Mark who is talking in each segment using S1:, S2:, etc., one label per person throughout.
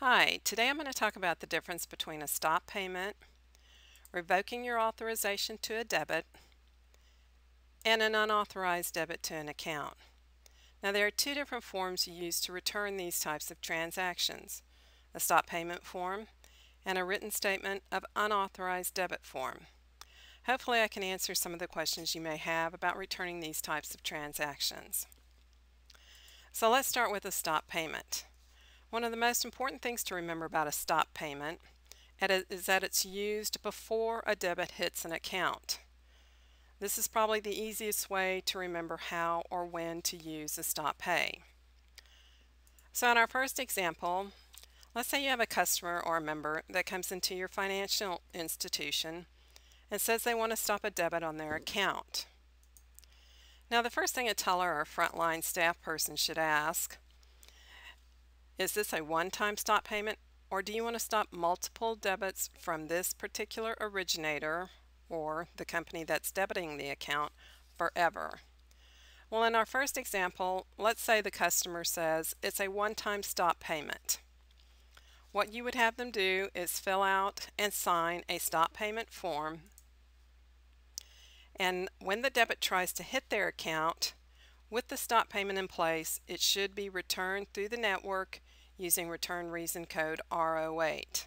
S1: Hi, today I'm going to talk about the difference between a stop payment, revoking your authorization to a debit, and an unauthorized debit to an account. Now there are two different forms you use to return these types of transactions, a stop payment form and a written statement of unauthorized debit form. Hopefully I can answer some of the questions you may have about returning these types of transactions. So let's start with a stop payment. One of the most important things to remember about a stop payment is that it's used before a debit hits an account. This is probably the easiest way to remember how or when to use a stop pay. So in our first example, let's say you have a customer or a member that comes into your financial institution and says they want to stop a debit on their account. Now the first thing a teller or frontline staff person should ask, is this a one-time stop payment, or do you want to stop multiple debits from this particular originator or the company that's debiting the account forever? Well, in our first example, let's say the customer says it's a one-time stop payment. What you would have them do is fill out and sign a stop payment form, and when the debit tries to hit their account, with the stop payment in place, it should be returned through the network using return reason code R08.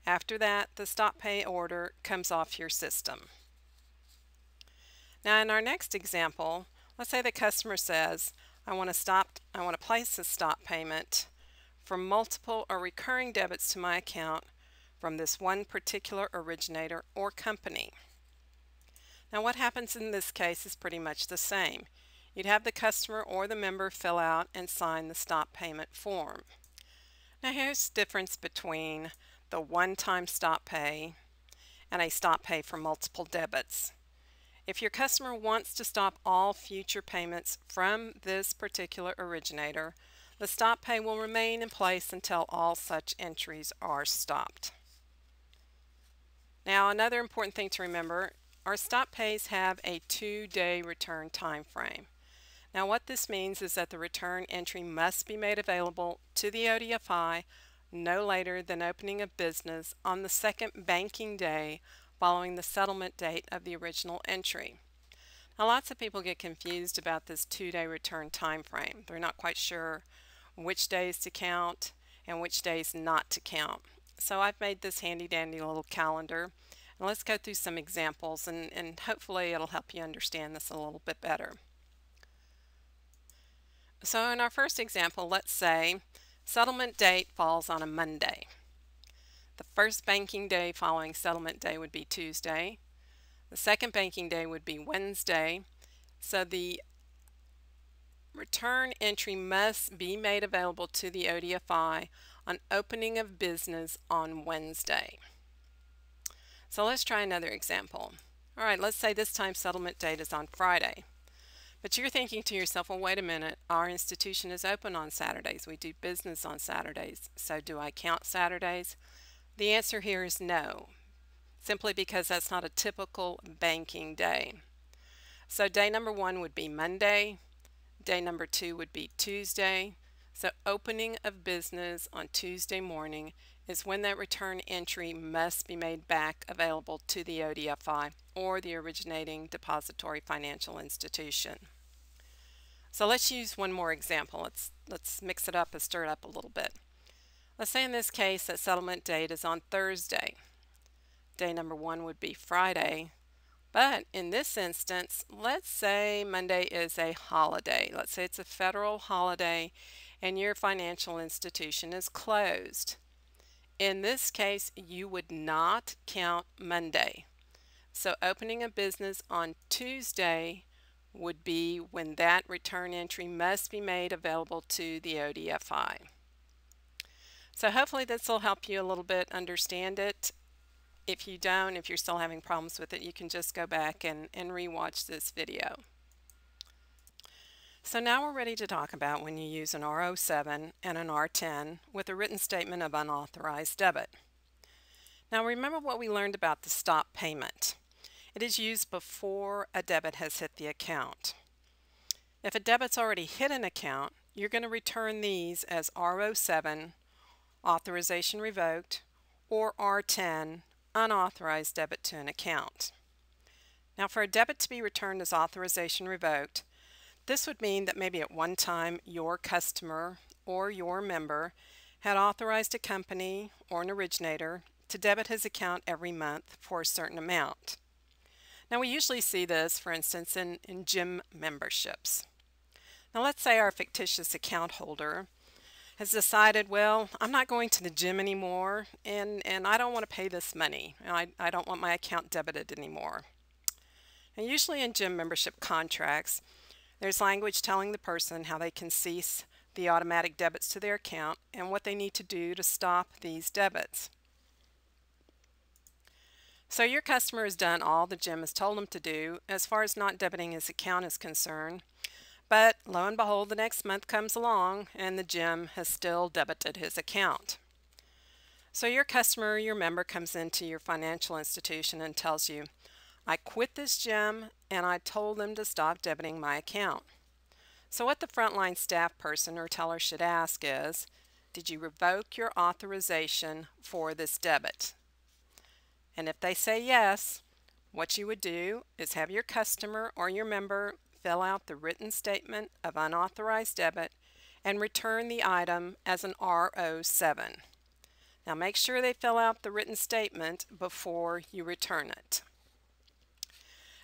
S1: After that, the stop pay order comes off your system. Now in our next example, let's say the customer says, I want to place a stop payment for multiple or recurring debits to my account from this one particular originator or company. Now what happens in this case is pretty much the same. You'd have the customer or the member fill out and sign the stop payment form. Now here's the difference between the one-time stop pay and a stop pay for multiple debits. If your customer wants to stop all future payments from this particular originator, the stop pay will remain in place until all such entries are stopped. Now another important thing to remember, our stop pays have a 2-day return time frame. Now what this means is that the return entry must be made available to the ODFI no later than opening of business on the second banking day following the settlement date of the original entry. Now lots of people get confused about this 2-day return time frame. They're not quite sure which days to count and which days not to count. So I've made this handy dandy little calendar, and let's go through some examples and hopefully it'll help you understand this a little bit better. So in our first example, let's say settlement date falls on a Monday. The first banking day following settlement day would be Tuesday. The second banking day would be Wednesday. So the return entry must be made available to the ODFI on opening of business on Wednesday. So let's try another example. All right, let's say this time settlement date is on Friday. But you're thinking to yourself, well, wait a minute, our institution is open on Saturdays. We do business on Saturdays. So do I count Saturdays? The answer here is no, simply because that's not a typical banking day. So day number 1 would be Monday. Day number 2 would be Tuesday. So opening of business on Tuesday morning is when that return entry must be made back available to the ODFI or the originating depository financial institution. So let's use one more example. Let's mix it up and stir it up a little bit. Let's say in this case that settlement date is on Thursday. Day number 1 would be Friday. But in this instance, let's say Monday is a holiday. Let's say it's a federal holiday and your financial institution is closed. In this case, you would not count Monday. So opening a business on Tuesday would be when that return entry must be made available to the ODFI. So hopefully this will help you a little bit understand it. If you don't, if you're still having problems with it, you can just go back and re-watch this video. So now we're ready to talk about when you use an R07 and an R10 with a written statement of unauthorized debit. Now remember what we learned about the stop payment. It is used before a debit has hit the account. If a debit's already hit an account, you're going to return these as R07 authorization revoked, or R10, unauthorized debit to an account. Now for a debit to be returned as authorization revoked, this would mean that maybe at one time your customer or your member had authorized a company or an originator to debit his account every month for a certain amount. Now we usually see this, for instance, in gym memberships. Now let's say our fictitious account holder has decided, well, I'm not going to the gym anymore and I don't want to pay this money. I don't want my account debited anymore. And usually in gym membership contracts, there's language telling the person how they can cease the automatic debits to their account and what they need to do to stop these debits. So your customer has done all the gym has told him to do as far as not debiting his account is concerned, but lo and behold, the next month comes along and the gym has still debited his account. So your customer or your member comes into your financial institution and tells you, I quit this gym and I told them to stop debiting my account. So what the frontline staff person or teller should ask is, did you revoke your authorization for this debit? And if they say yes, what you would do is have your customer or your member fill out the written statement of unauthorized debit and return the item as an R07. Now make sure they fill out the written statement before you return it.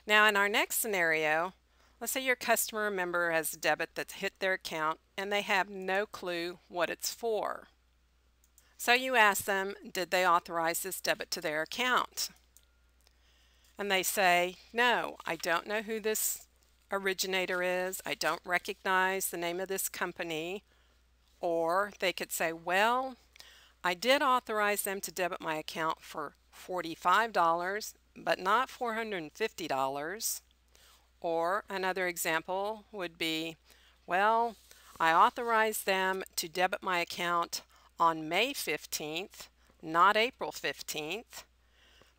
S1: Now in our next scenario, let's say your customer or member has a debit that's hit their account and they have no clue what it's for. So you ask them, did they authorize this debit to their account? And they say, no, I don't know who this originator is. I don't recognize the name of this company. Or they could say, well, I did authorize them to debit my account for $45, but not $450. Or another example would be, well, I authorized them to debit my account on May 15th, not April 15th.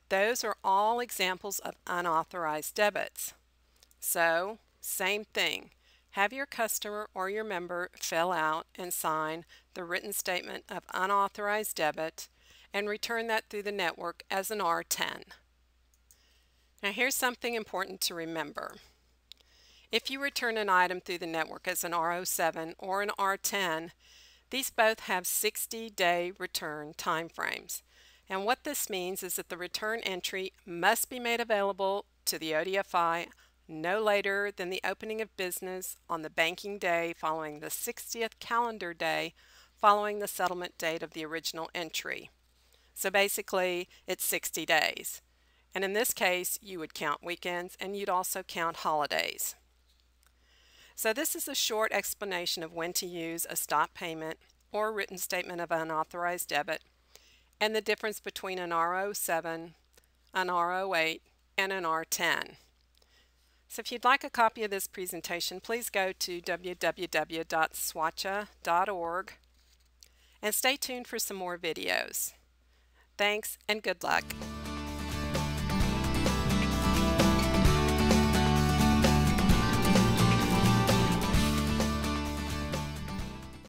S1: Those are all examples of unauthorized debits. So, same thing. Have your customer or your member fill out and sign the written statement of unauthorized debit and return that through the network as an R10. Now here's something important to remember. If you return an item through the network as an R07 or an R10, these both have 60-day return time frames. And what this means is that the return entry must be made available to the ODFI no later than the opening of business on the banking day following the 60th calendar day following the settlement date of the original entry. So basically, it's 60 days. And in this case, you would count weekends and you'd also count holidays. So this is a short explanation of when to use a stop payment or a written statement of unauthorized debit and the difference between an R07, an R08, and an R10. So if you'd like a copy of this presentation, please go to www.swacha.org and stay tuned for some more videos. Thanks and good luck.